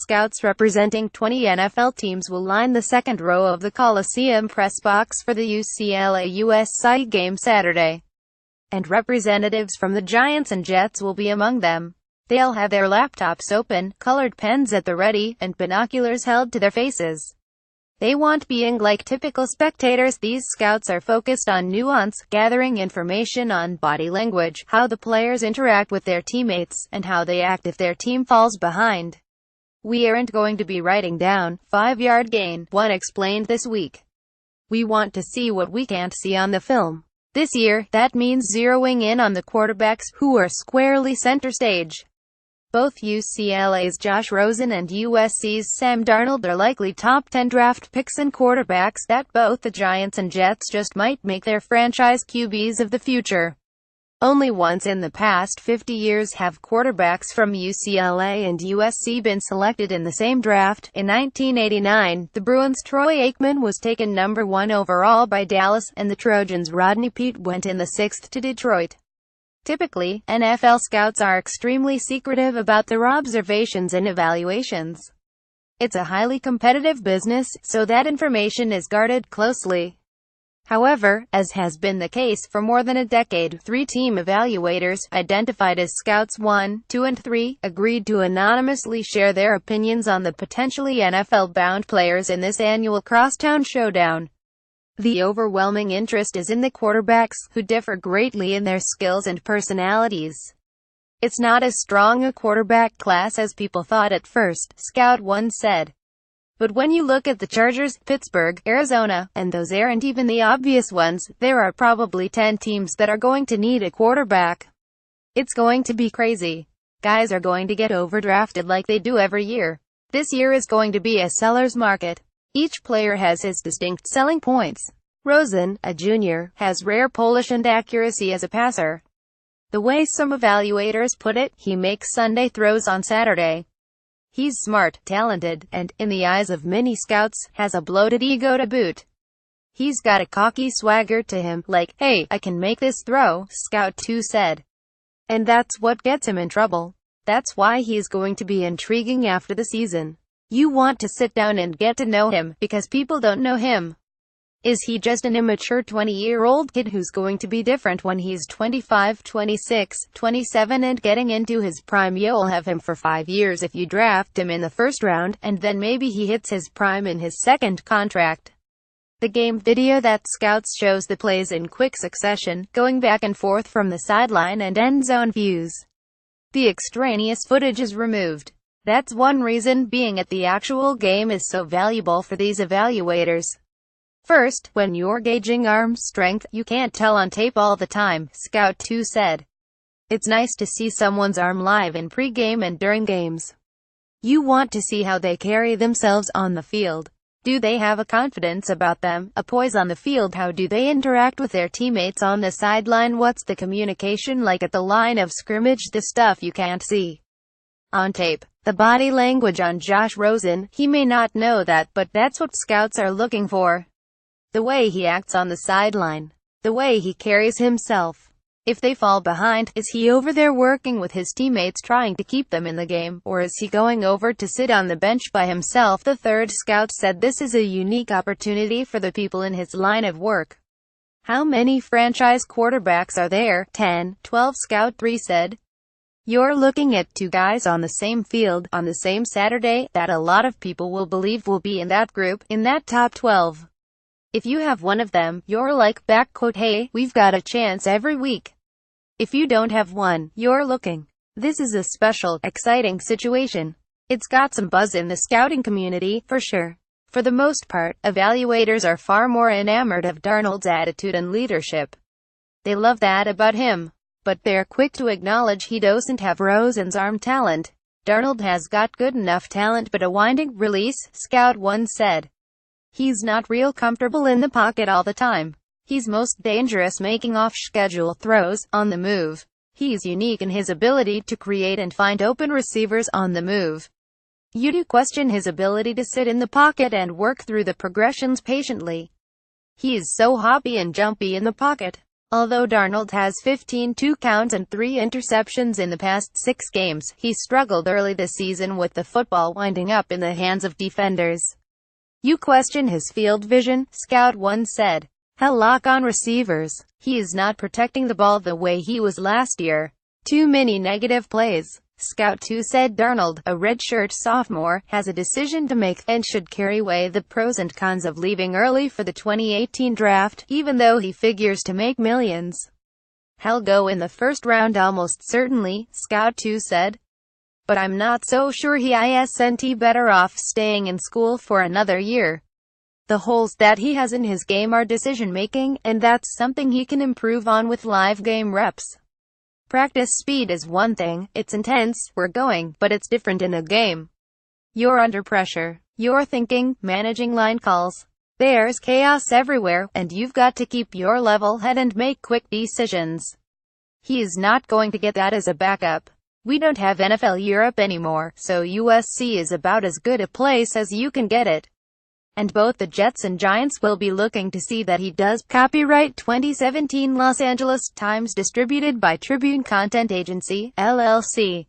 Scouts representing 20 NFL teams will line the second row of the Coliseum press box for the UCLA-USC game Saturday. And representatives from the Giants and Jets will be among them. They'll have their laptops open, colored pens at the ready, and binoculars held to their faces. They won't being like typical spectators. These scouts are focused on nuance, gathering information on body language, how the players interact with their teammates, and how they act if their team falls behind. "We aren't going to be writing down 5-yard gain," one explained this week. "We want to see what we can't see on the film. This year, that means zeroing in on the quarterbacks, who are squarely center stage." Both UCLA's Josh Rosen and USC's Sam Darnold are likely top 10 draft picks and quarterbacks that both the Giants and Jets just might make their franchise QBs of the future. Only once in the past 50 years have quarterbacks from UCLA and USC been selected in the same draft. In 1989, the Bruins' Troy Aikman was taken number 1 overall by Dallas, and the Trojans' Rodney Peete went in the 6th to Detroit. Typically, NFL scouts are extremely secretive about their observations and evaluations. It's a highly competitive business, so that information is guarded closely. However, as has been the case for more than a decade, 3 team evaluators, identified as Scouts 1, 2 and 3, agreed to anonymously share their opinions on the potentially NFL-bound players in this annual crosstown showdown. The overwhelming interest is in the quarterbacks, who differ greatly in their skills and personalities. "It's not as strong a quarterback class as people thought at first," Scout 1 said. "But when you look at the Chargers, Pittsburgh, Arizona, and those aren't even the obvious ones, there are probably 10 teams that are going to need a quarterback. It's going to be crazy. Guys are going to get overdrafted like they do every year. This year is going to be a seller's market. Each player has his distinct selling points. Rosen, a junior, has rare polish and accuracy as a passer. The way some evaluators put it, he makes Sunday throws on Saturday. He's smart, talented, and, in the eyes of many scouts, has a bloated ego to boot. He's got a cocky swagger to him, like, 'Hey, I can make this throw,'" Scout 2 said. "And that's what gets him in trouble. That's why he's going to be intriguing after the season. You want to sit down and get to know him, because people don't know him. Is he just an immature 20-year-old kid who's going to be different when he's 25, 26, 27 and getting into his prime? You'll have him for 5 years if you draft him in the first round, and then maybe he hits his prime in his second contract." The game video that scouts shows the plays in quick succession, going back and forth from the sideline and end zone views. The extraneous footage is removed. That's one reason being at the actual game is so valuable for these evaluators. First, when you're gauging arm strength, you can't tell on tape all the time, Scout 2 said. It's nice to see someone's arm live in pre-game and during games. You want to see how they carry themselves on the field. Do they have a confidence about them, a poise on the field? How do they interact with their teammates on the sideline? What's the communication like at the line of scrimmage? The stuff you can't see on tape. The body language on Josh Rosen, he may not know that, but that's what scouts are looking for. The way he acts on the sideline. The way he carries himself. If they fall behind, is he over there working with his teammates trying to keep them in the game, or is he going over to sit on the bench by himself? The third scout said this is a unique opportunity for the people in his line of work. How many franchise quarterbacks are there? 10, 12, Scout 3 said. You're looking at 2 guys on the same field, on the same Saturday, that a lot of people will believe will be in that group, in that top 12. If you have one of them, you're like, "Hey, we've got a chance every week." If you don't have one, you're looking. This is a special, exciting situation. It's got some buzz in the scouting community, for sure. For the most part, evaluators are far more enamored of Darnold's attitude and leadership. They love that about him. But they're quick to acknowledge he doesn't have Rosen's arm talent. Darnold has got good enough talent but a winding release, Scout 1 said. He's not real comfortable in the pocket all the time. He's most dangerous making off-schedule throws, on the move. He's unique in his ability to create and find open receivers on the move. You do question his ability to sit in the pocket and work through the progressions patiently. He's so hoppy and jumpy in the pocket. Although Darnold has 15 two-counts and 3 interceptions in the past 6 games, he struggled early this season with the football winding up in the hands of defenders. "You question his field vision," Scout 1 said. "He'll lock on receivers. He is not protecting the ball the way he was last year. Too many negative plays." Scout 2 said Darnold, a redshirt sophomore, has a decision to make, and should carry away the pros and cons of leaving early for the 2018 draft, even though he figures to make millions. "He'll go in the first round almost certainly," Scout 2 said. "But I'm not so sure he isn't better off staying in school for another year. The holes that he has in his game are decision-making, and that's something he can improve on with live game reps. Practice speed is one thing, it's intense, we're going, but it's different in a game. You're under pressure. You're thinking, managing line calls. There's chaos everywhere, and you've got to keep your level head and make quick decisions. He is not going to get that as a backup. We don't have NFL Europe anymore, so USC is about as good a place as you can get it. And both the Jets and Giants will be looking to see that he does." Copyright 2017 Los Angeles Times, distributed by Tribune Content Agency, LLC.